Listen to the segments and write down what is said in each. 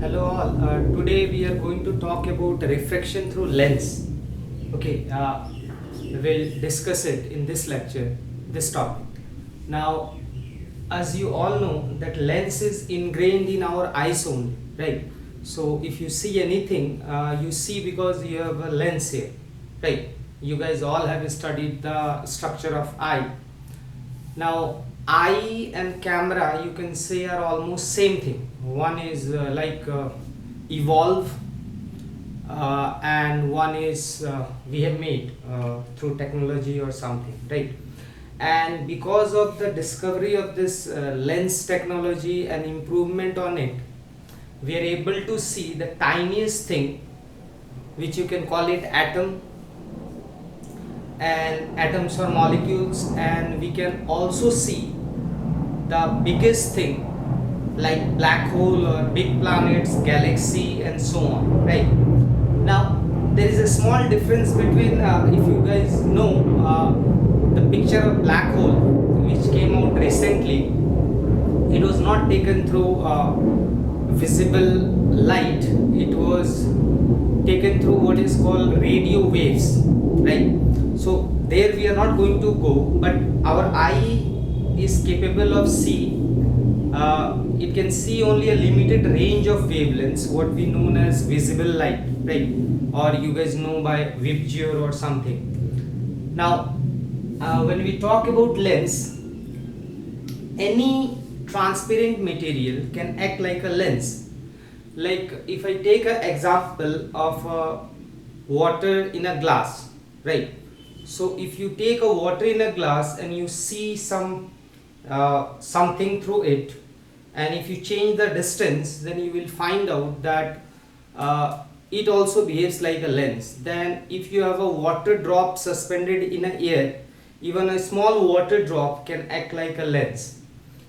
Hello all. Today we are going to talk about refraction through lens. Okay, we'll discuss it in this lecture, this topic. Now, as you all know, that lens is ingrained in our eyes only, right? So if you see anything, you see because you have a lens here, right? You guys all have studied the structure of eye. Now eye and camera, you can say, are almost same thing. One is evolve, and one is we have made through technology or something, right? And because of the discovery of this lens technology and improvement on it, we are able to see the tiniest thing, which you can call it atom, and atoms or molecules, and we can also see the biggest thing like black hole or big planets, galaxy, and so on, right? Now there is a small difference between if you guys know the picture of black hole which came out recently. It was not taken through visible light, it was taken through what is called radio waves, right? So there we are not going to go, but our eye is capable of see, it can see only a limited range of wavelengths, what we known as visible light, right? Or you guys know by Vibgyor or something. Now when we talk about lens, any transparent material can act like a lens. Like if I take an example of water in a glass, right? So if you take a water in a glass and you see something through it, and if you change the distance, then you will find out that it also behaves like a lens. Then if you have a water drop suspended in a air, even a small water drop can act like a lens,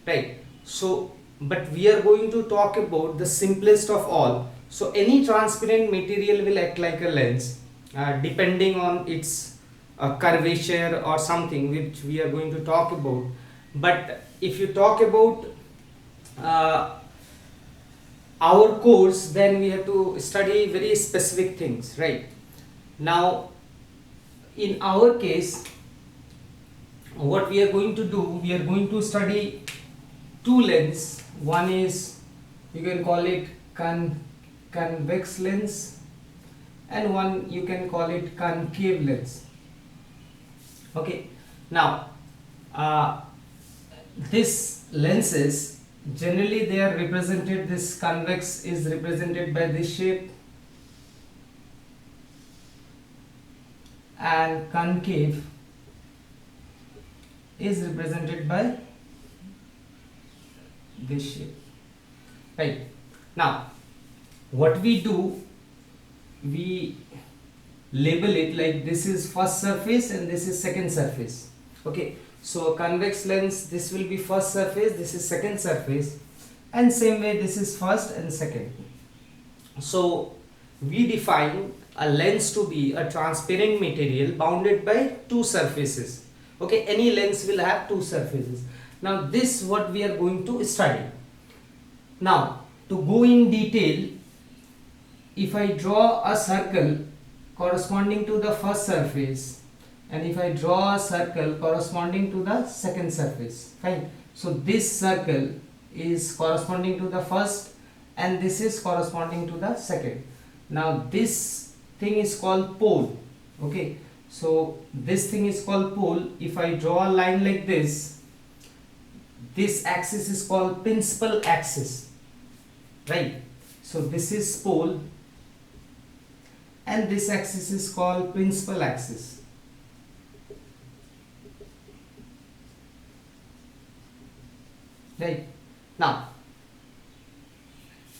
right? So but we are going to talk about the simplest of all. So any transparent material will act like a lens, depending on its curvature or something, which we are going to talk about. But if you talk about our course, then we have to study very specific things, right? Now in our case, what we are going to do, we are going to study two lenses. One is, you can call it convex lens, and one you can call it concave lens. Okay, now this lenses, generally they are represented, this convex is represented by this shape, and concave is represented by this shape, right? Now what we do, we label it like this is first surface and this is second surface. Okay, so a convex lens, this will be first surface, this is second surface, and same way this is first and second. So we define a lens to be a transparent material bounded by two surfaces. Okay, any lens will have two surfaces. Now this what we are going to study. Now to go in detail, if I draw a circle corresponding to the first surface, and if I draw a circle corresponding to the second surface, fine. So this circle is corresponding to the first and this is corresponding to the second. Now this thing is called pole. Okay, so this thing is called pole. If I draw a line like this axis is called principal axis, right? So this is pole and this axis is called principal axis. Right? Now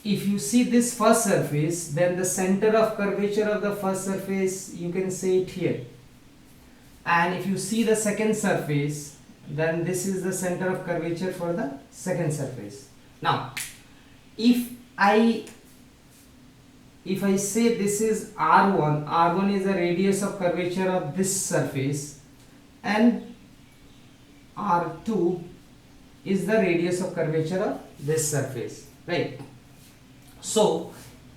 if you see this first surface, then the center of curvature of the first surface, you can say it here. And if you see the second surface, then this is the center of curvature for the second surface. Now if I say this is R1, R1 is the radius of curvature of this surface, and R2 is the radius of curvature of this surface, right? So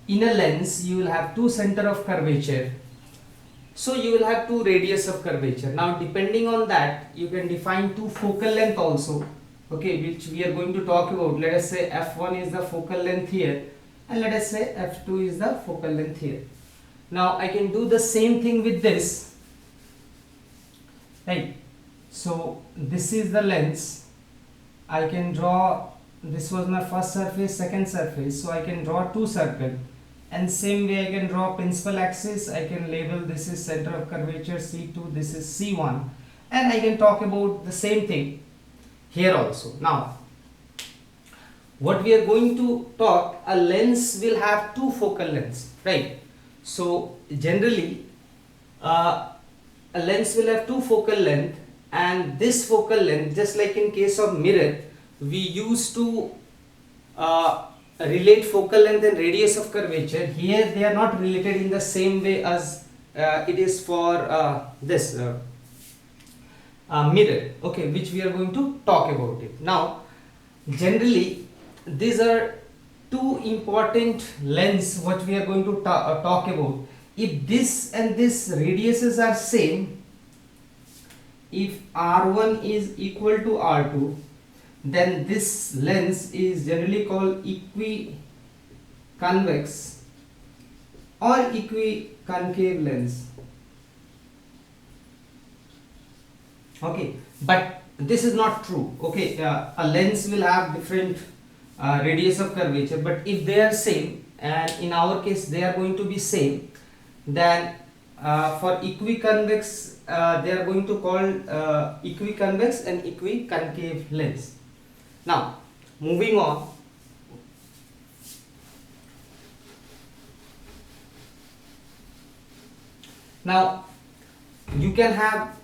in a lens you will have two center of curvature, so you will have two radius of curvature. Now depending on that you can define two focal length also, okay, which we are going to talk about. Let us say f1 is the focal length here, and let us say f2 is the focal length here. Now I can do the same thing with this, right? So this is the lens. I can draw, this was my first surface, second surface, so I can draw two circles, and same way I can draw principal axis. I can label this is center of curvature C2, this is C1, and I can talk about the same thing here also. Now what we are going to talk, a lens will have two focal lengths, right? So generally a lens will have two focal length, and this focal length, just like in case of mirror, we used to relate focal length and radius of curvature. Here they are not related in the same way as it is for this mirror, okay, which we are going to talk about it. Now generally these are two important lens what we are going to talk about. If this and this radiuses are same, if R1 is equal to R2, then this lens is generally called equiconvex or equiconcave lens, okay. But this is not true, okay. A lens will have different radius of curvature, but if they are same, and in our case they are going to be same, then for equiconvex they are going to call equiconvex and equiconcave lens. Now moving on, now you can have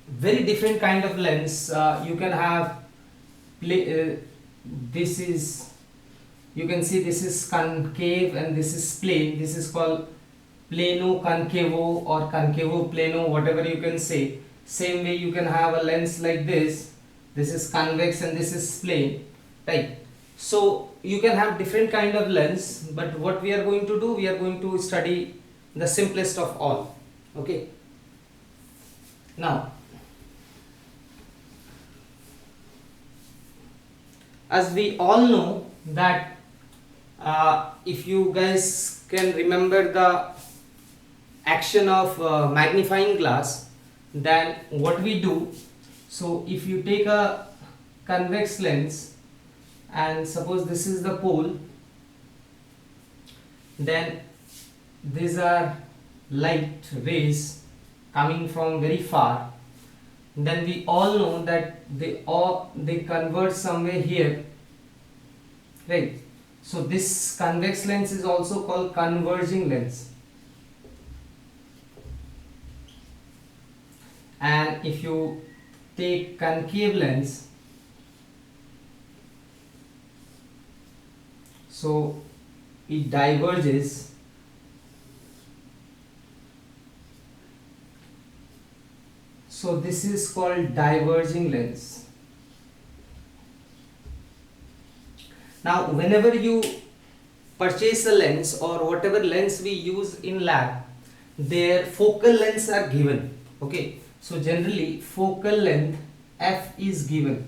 very different kind of lens. You can have this is, you can see this is concave and this is plane. This is called plano concavo or concavo plano, whatever you can say. Same way you can have a lens like this. This is convex and this is plane, right? So you can have different kind of lens, but what we are going to do, we are going to study the simplest of all, okay. Now as we all know that if you guys can remember the action of magnifying glass, then what we do, so if you take a convex lens and suppose this is the pole, then these are light rays coming from very far, then we all know that they converge somewhere here, right? So this convex lens is also called converging lens. And if you take concave lens, so it diverges, so this is called diverging lens. Now whenever you purchase a lens or whatever lens we use in lab, their focal lengths are given, okay. So generally focal length f is given.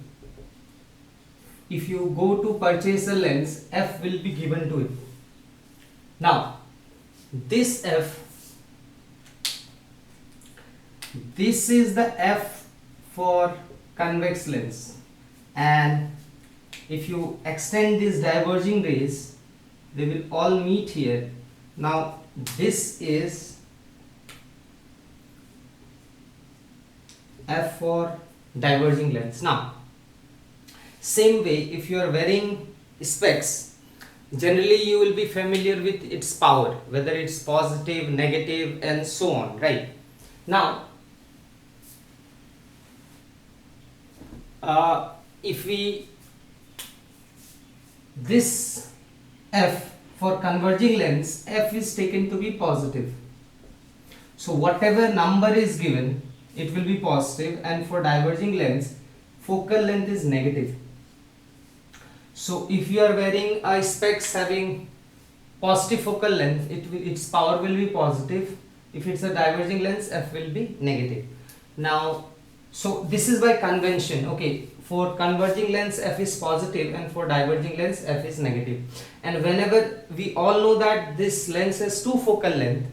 If you go to purchase a lens, f will be given to it. Now this f, this is the f for convex lens, and if you extend these diverging rays, they will all meet here. Now this is f for diverging lens. Now same way, if you are wearing specs, generally you will be familiar with its power, whether it's positive, negative and so on, right? Now if we, this f for converging lens, f is taken to be positive, so whatever number is given it will be positive, and for diverging lens focal length is negative. So if you are wearing a specs having positive focal length, its power will be positive. If it's a diverging lens, f will be negative. Now, so this is by convention. Okay, for converging lens f is positive, and for diverging lens f is negative. And whenever we all know that this lens has two focal length,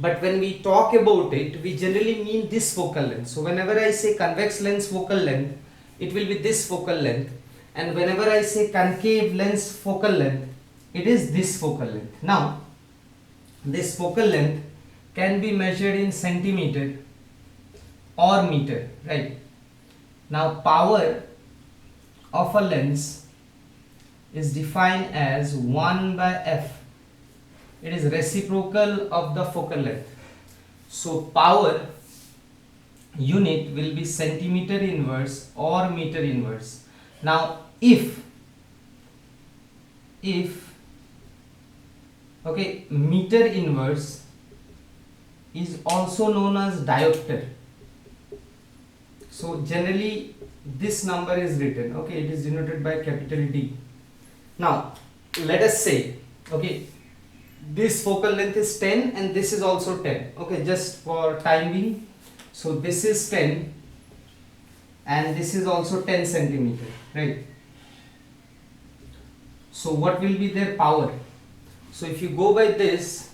but when we talk about it, we generally mean this focal length. So whenever I say convex lens focal length, it will be this focal length, and whenever I say concave lens focal length, it is this focal length. Now, this focal length can be measured in centimeter or meter, right? Now, power of a lens is defined as 1 by f. It is reciprocal of the focal length. So, power unit will be centimeter inverse or meter inverse. Now, if okay, meter inverse is also known as diopter. So generally this number is written, okay, it is denoted by capital D. Now let us say, okay, this focal length is 10 and this is also 10, okay, just for time being. So this is 10 and this is also 10 centimeter, right? So what will be their power? So if you go by this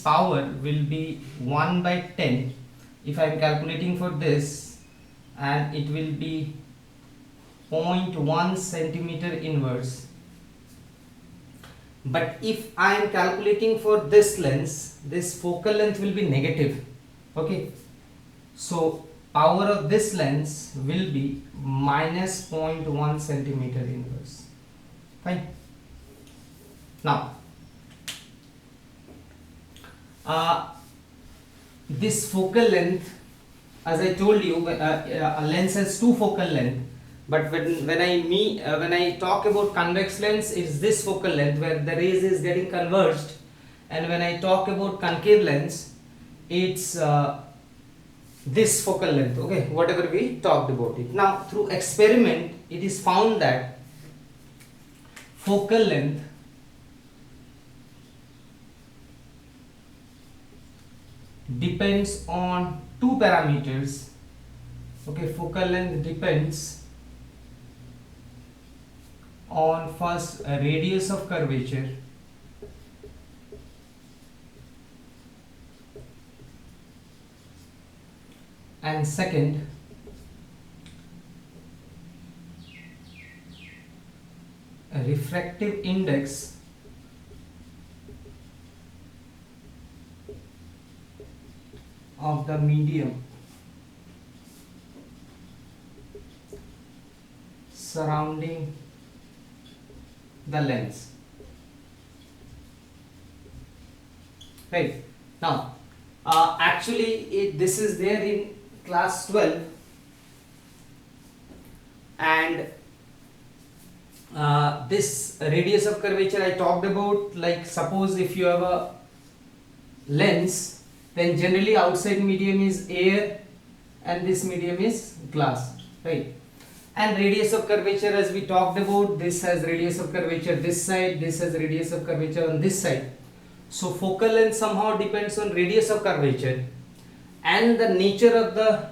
power will be 1 by 10 if I am calculating for this, and it will be 0.1 centimeter inverse. But if I am calculating for this lens, this focal length will be negative, okay? So power of this lens will be minus 0.1 centimeter inverse. Fine. Now, this focal length, as I told you, a lens has two focal length. But when I talk about convex lens, it's this focal length where the rays is getting converged, and when I talk about concave lens, it's this focal length. Okay, whatever we talked about it. Now, through experiment, it is found that focal length depends on two parameters. Okay, focal length depends on first radius of curvature, and second a refractive index of the medium surrounding the lens. Right. Now, actually this is there in class 12, and this radius of curvature I talked about, like suppose if you have a lens, then generally outside medium is air and this medium is glass, right? And radius of curvature, as we talked about, this has radius of curvature this side, this has radius of curvature on this side. So focal length somehow depends on radius of curvature and the nature of the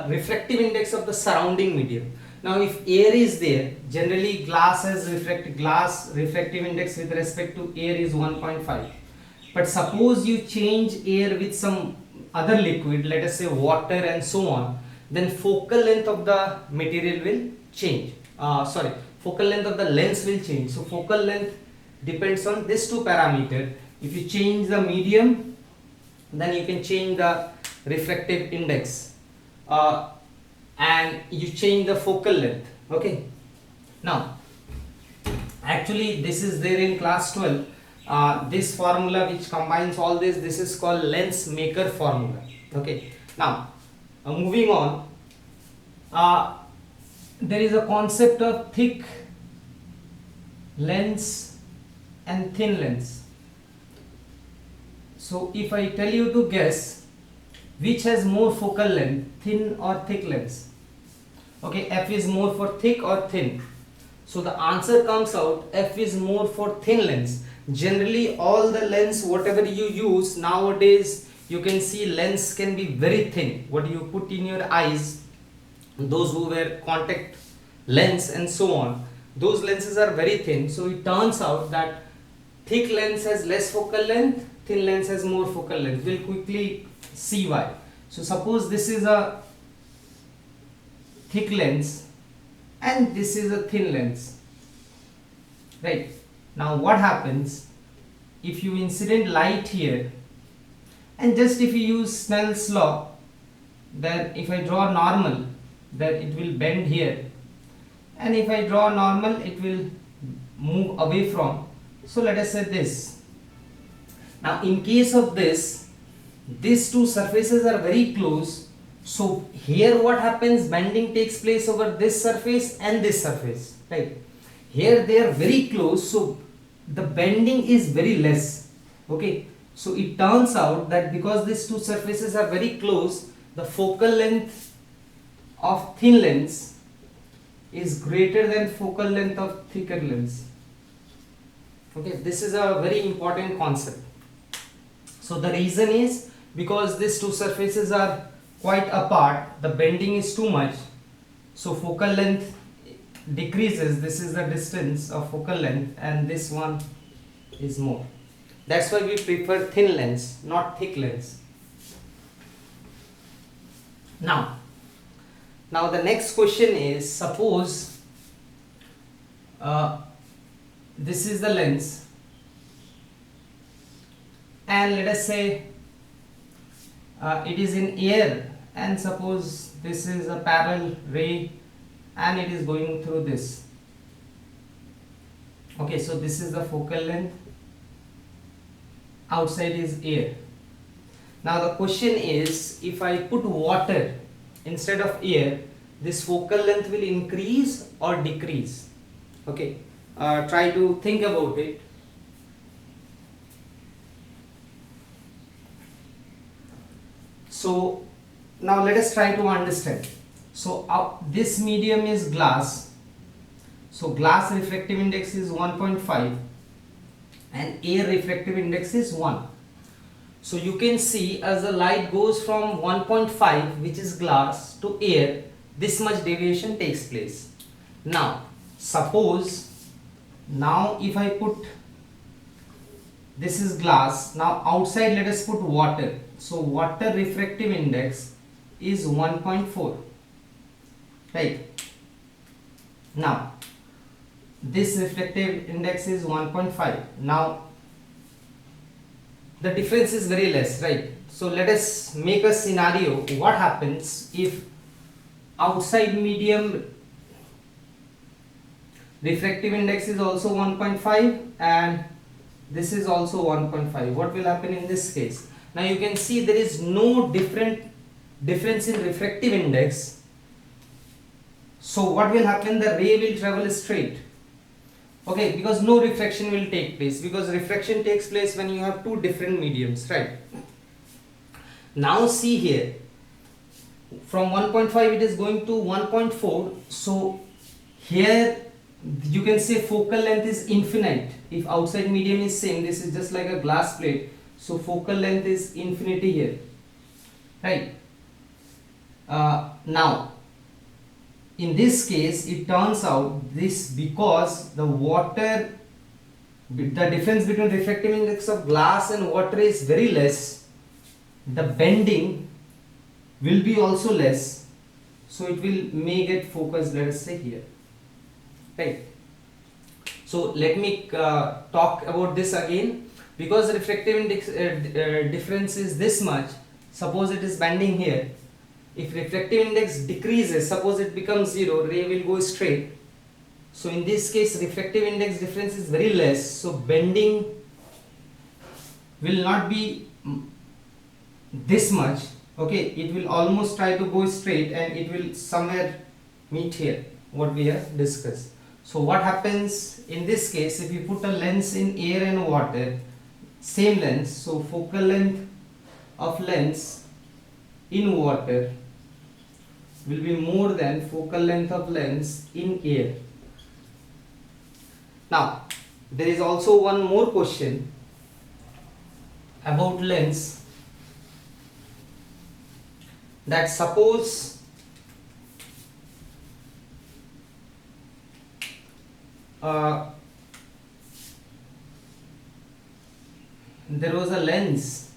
refractive index of the surrounding medium. Now if air is there, generally glass has refractive index with respect to air is 1.5. But suppose you change air with some other liquid, let us say water and so on, then focal length of the material will change. Focal length of the lens will change. So focal length depends on these two parameters. If you change the medium, then you can change the refractive index, and you change the focal length. Okay. Now, actually, this is there in class 12. This formula which combines all this is called lens maker formula. Okay. Now, moving on, there is a concept of thick lens and thin lens. So if I tell you to guess which has more focal length, thin or thick lens, okay, f is more for thick or thin. So the answer comes out f is more for thin lens. Generally all the lens whatever you use nowadays, you can see lens can be very thin. What you put in your eyes, those who wear contact lens and so on, those lenses are very thin. So it turns out that thick lens has less focal length, thin lens has more focal length. We'll quickly see why. So suppose this is a thick lens and this is a thin lens, right? Now what happens if you incident light here, and just if you use Snell's law, then if I draw normal, then it will bend here, and if I draw normal it will move away from. So let us say this. Now in case of this, these two surfaces are very close. So here what happens, bending takes place over this surface and this surface, right? Here they are very close, so the bending is very less. Okay, so it turns out that because these two surfaces are very close, the focal length of thin lens is greater than focal length of thicker lens. Okay, this is a very important concept. So the reason is because these two surfaces are quite apart, the bending is too much, so focal length decreases. This is the distance of focal length and this one is more. That's why we prefer thin lens, not thick lens. Now the next question is, suppose this is the lens and let us say it is in air, and suppose this is a parallel ray and it is going through this. Okay, so this is the focal length, outside is air. Now the question is, if I put water instead of air, this focal length will increase or decrease? Okay, try to think about it. So now let us try to understand. So this medium is glass, so glass refractive index is 1.5 and air refractive index is 1. So you can see as the light goes from 1.5, which is glass, to air, this much deviation takes place. Now suppose, now if I put, this is glass, now outside let us put water. So water refractive index is 1.4, right? Now this refractive index is 1.5. Now the difference is very less, right? So let us make a scenario. What happens if outside medium refractive index is also 1.5 and this is also 1.5? What will happen in this case? Now you can see there is no difference in refractive index. So what will happen? The ray will travel straight. Okay, because no refraction will take place, because refraction takes place when you have two different mediums, right? Now see here, from 1.5 it is going to 1.4. So here you can say focal length is infinite. If outside medium is same, this is just like a glass plate, so focal length is infinity here, right? Now in this case it turns out this, because the difference between refractive index of glass and water is very less, the bending will be also less, so it will make it focus, let us say here, right? So let me talk about this again. Because refractive index difference is this much, suppose it is bending here. If refractive index decreases, suppose it becomes 0, ray will go straight. So in this case refractive index difference is very less, so bending will not be this much. Okay, it will almost try to go straight and it will somewhere meet here, what we have discussed. So what happens in this case, if you put a lens in air and water, same lens, so focal length of lens in water will be more than focal length of lens in air. Now there is also one more question about lens, that suppose there was a lens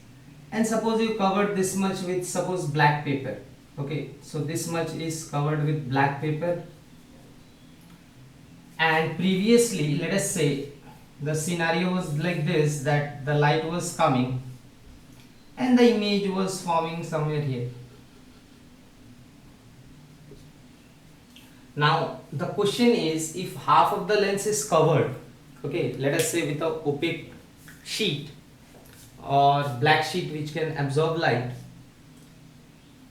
and suppose you covered this much with suppose black paper. Okay, so this much is covered with black paper, and previously let us say the scenario was like this, that the light was coming and the image was forming somewhere here. Now the question is, if half of the lens is covered, okay, let us say with a opaque sheet or black sheet which can absorb light,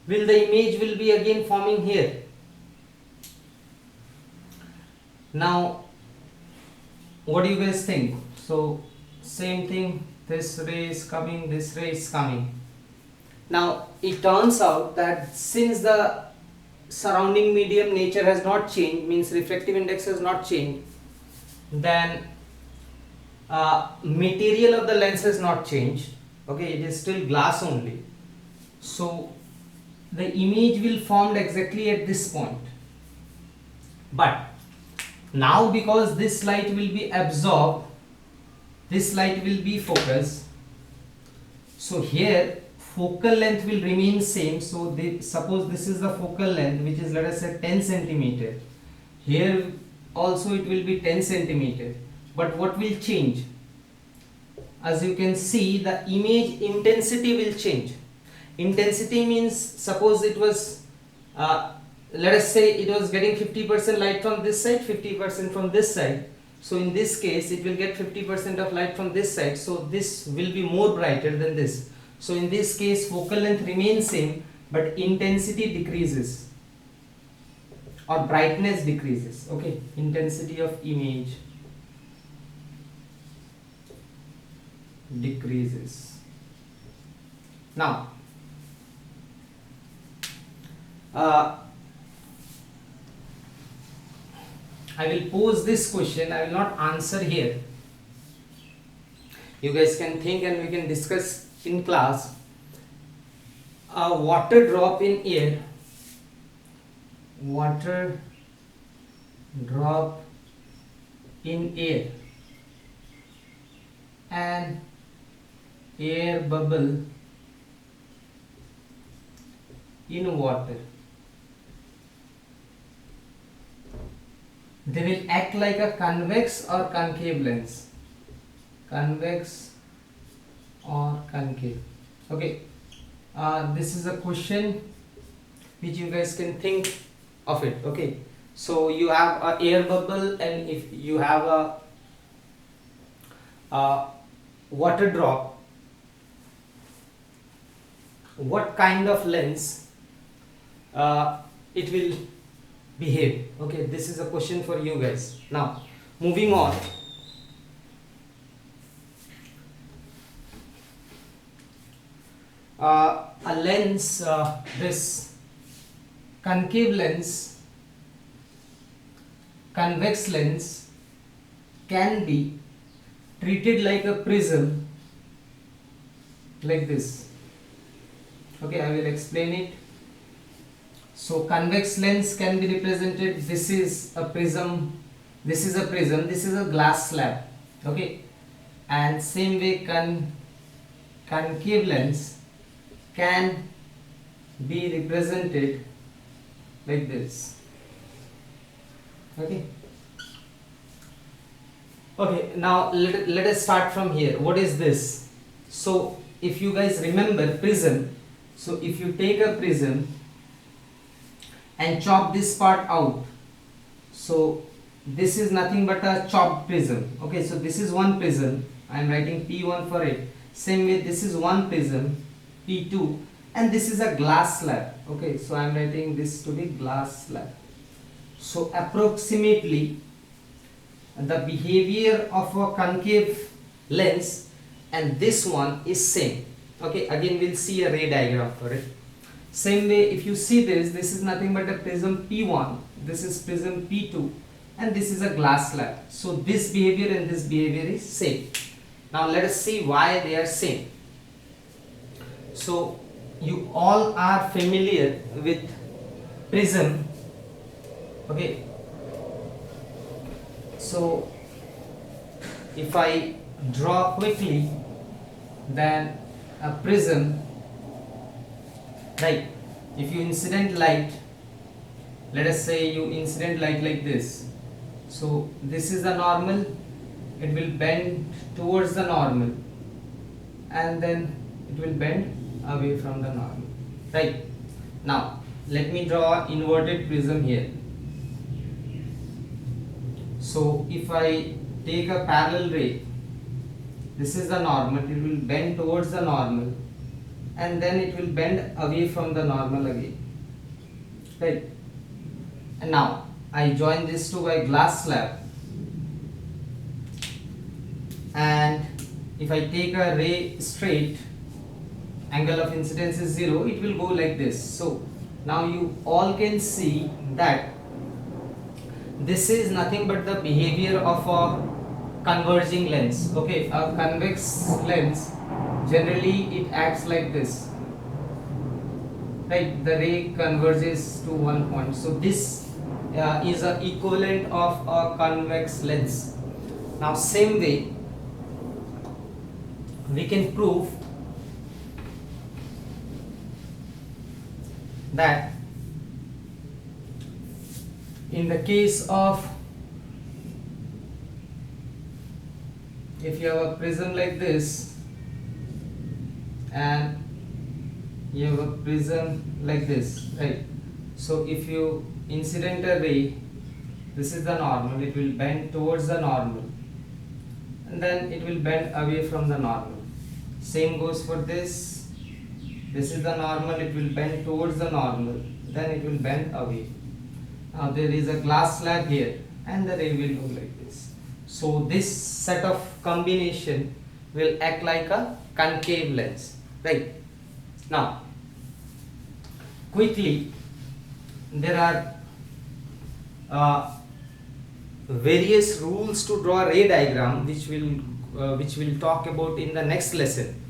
will the image will be again forming here? Now what do you guys think? So same thing, this ray is coming, this ray is coming. Now it turns out that since the surrounding medium nature has not changed, means refractive index has not changed, then material of the lens has not changed. Okay, it is still glass only. So the image will formed exactly at this point. But now because this light will be absorbed, this light will be focused, so here focal length will remain same. So suppose this is the focal length, which is let us say 10 centimeter. Here also it will be 10 centimeter. But what will change? As you can see, the image intensity will change. Intensity means suppose it was let us say it was getting 50% light from this side, 50% from this side. So in this case it will get 50% of light from this side, so this will be more brighter than this. So in this case focal length remains same, but intensity decreases or brightness decreases. Okay, intensity of image decreases. Now I will pose this question, I will not answer here. You guys can think and we can discuss in class. A water drop in air, water drop in air, and air bubble in water, they will act like a convex or concave lens. Convex or concave. Okay, this is a question which you guys can think of it. Okay, so you have a air bubble, and if you have a water drop, what kind of lens it will behave? Okay, this is a question for you guys. Now moving on, a lens, this concave lens, convex lens can be treated like a prism, like this. Okay, I will explain it. So convex lens can be represented, this is a prism, this is a prism, this is a glass slab. Okay, and same way concave lens can be represented like this. Okay, okay, now let us start from here. What is this? So if you guys remember prism, so if you take a prism and chop this part out, so this is nothing but a chopped prism. Okay, so this is one prism, I am writing P1 for it. Same way this is one prism, P2, and this is a glass slab. Okay, so I am writing this to be glass slab. So approximately the behavior of a concave lens and this one is same. Okay, again we'll see a ray diagram for it. Same way, if you see this is nothing but a prism P1, this is prism P2, and this is a glass slab. So this behavior and this behavior is same. Now let us see why they are same. So you all are familiar with prism, okay? So if I draw quickly, then a prism, right? If you incident light, let us say you incident light like this, so this is the normal, it will bend towards the normal and then it will bend away from the normal, right? Now let me draw inverted prism here. So if I take a parallel ray, this is the normal, it will bend towards the normal and then it will bend away from the normal again, right? And now I join this to my glass slab, and if I take a ray straight, angle of incidence is 0, it will go like this. So now you all can see that this is nothing but the behavior of a converging lens, okay? A convex lens, generally it acts like this, right? The ray converges to one point. So this is a equivalent of a convex lens. Now same way we can prove that in the case of, if you have a prism like this and you have a prism like this, right? So if you incident a ray, this is the normal, it will bend towards the normal and then it will bend away from the normal. Same goes for this, this is the normal, it will bend towards the normal, then it will bend away. Now there is a glass slab here and the ray will go like this. So this set of combination will act like a concave lens, right? Now quickly, there are various rules to draw a ray diagram which we'll talk about in the next lesson.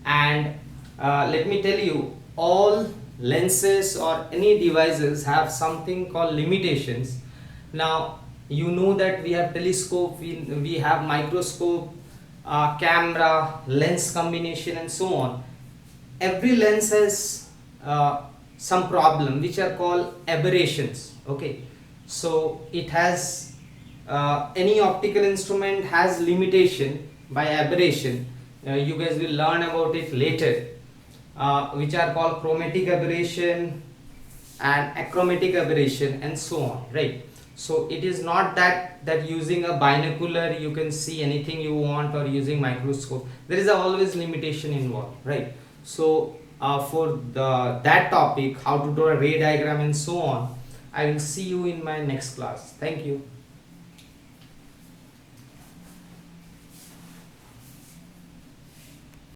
And let me tell you, all lenses or any devices have something called limitations. Now you know that we have telescope, we have microscope, camera, lens combination and so on. Every lens has some problem which are called aberrations, okay? So it has any optical instrument has limitation by aberration. You guys will learn about it later, which are called chromatic aberration and achromatic aberration and so on, right? So it is not that using a binocular you can see anything you want, or using microscope, there is always limitation involved, right? So for that topic, how to draw a ray diagram and so on, I will see you in my next class. Thank you.